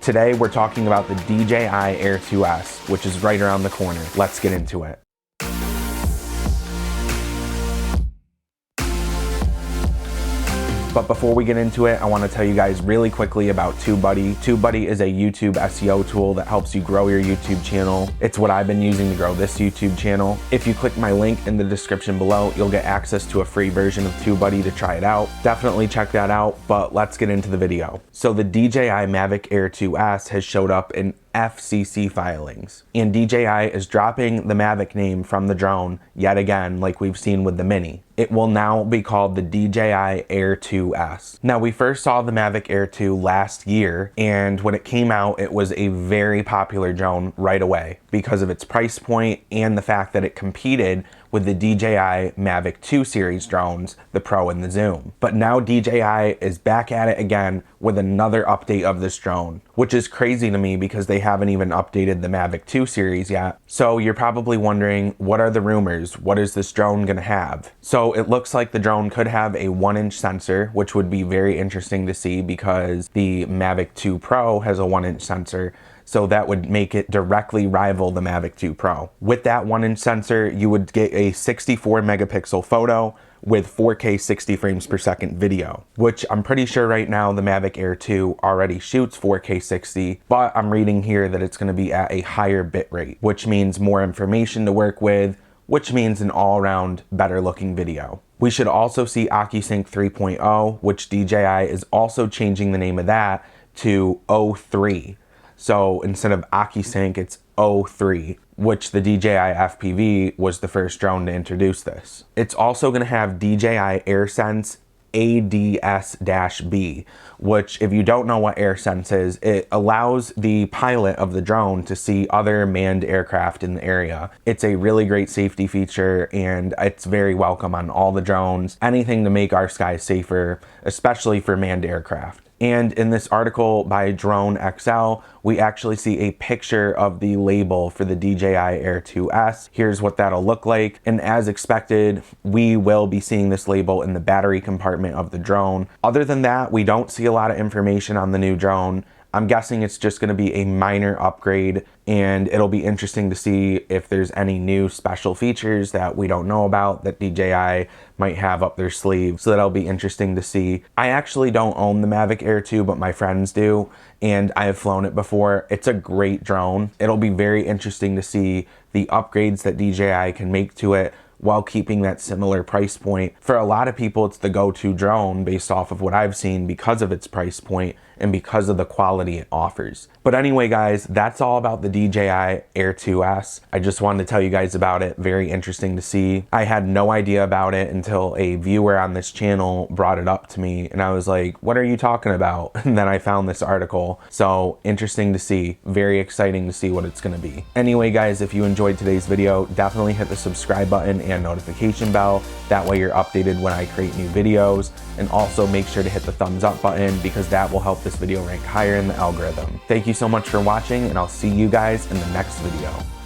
Today we're talking about the DJI Air 2S, which is right around the corner. Let's get into it. But before we get into it, I want to tell you guys really quickly about TubeBuddy. TubeBuddy is a YouTube SEO tool that helps you grow your YouTube channel. It's what I've been using to grow this YouTube channel. If you click my link in the description below, you'll get access to a free version of TubeBuddy to try it out. Definitely check that out, but let's get into the video. So the DJI Mavic Air 2S has showed up in FCC filings, and DJI is dropping the Mavic name from the drone yet again, like we've seen with the Mini. It will now be called the DJI Air 2S. Now, we first saw the Mavic Air 2 last year, and when it came out, it was a very popular drone right away because of its price point and the fact that it competed with the DJI Mavic 2 series drones, the Pro and the Zoom. But now DJI is back at it again with another update of this drone, which is crazy to me because they haven't even updated the Mavic 2 series yet. So you're probably wondering, what are the rumors? What is this drone gonna have? So it looks like the drone could have a 1-inch sensor, which would be very interesting to see because the Mavic 2 Pro has a 1-inch sensor. So that would make it directly rival the Mavic 2 Pro. With that 1-inch sensor, you would get a 64 megapixel photo with 4K 60 frames per second video, which I'm pretty sure right now the Mavic Air 2 already shoots 4K 60, but I'm reading here that it's gonna be at a higher bit rate, which means more information to work with, which means an all-around better looking video. We should also see OcuSync 3.0, which DJI is also changing the name of that to O3. So instead of OcuSync, it's O3, which the DJI FPV was the first drone to introduce this. It's also going to have DJI AirSense ADSB, which, if you don't know what AirSense is, it allows the pilot of the drone to see other manned aircraft in the area. It's a really great safety feature, and it's very welcome on all the drones. Anything to make our skies safer, especially for manned aircraft. And in this article by Drone XL, we actually see a picture of the label for the DJI Air 2S. Here's what that'll look like. And as expected, we will be seeing this label in the battery compartment of the drone. Other than that, we don't see a lot of information on the new drone. I'm guessing it's just going to be a minor upgrade, and it'll be interesting to see if there's any new special features that we don't know about that DJI might have up their sleeve. So that'll be interesting to see. I actually don't own the Mavic Air 2, but my friends do, and I have flown it before. It's a great drone. It'll be very interesting to see the upgrades that DJI can make to it while keeping that similar price point. For a lot of people, it's the go-to drone based off of what I've seen because of its price point and because of the quality it offers. But anyway, guys, that's all about the DJI Air 2S. I just wanted to tell you guys about it. Very interesting to see. I had no idea about it until a viewer on this channel brought it up to me, and I was like, what are you talking about? And then I found this article. So interesting to see. Very exciting to see what it's gonna be. Anyway, guys, if you enjoyed today's video, definitely hit the subscribe button and notification bell. That way you're updated when I create new videos. And also make sure to hit the thumbs up button because that will help this video rank higher in the algorithm. Thank you so much for watching, and I'll see you guys in the next video.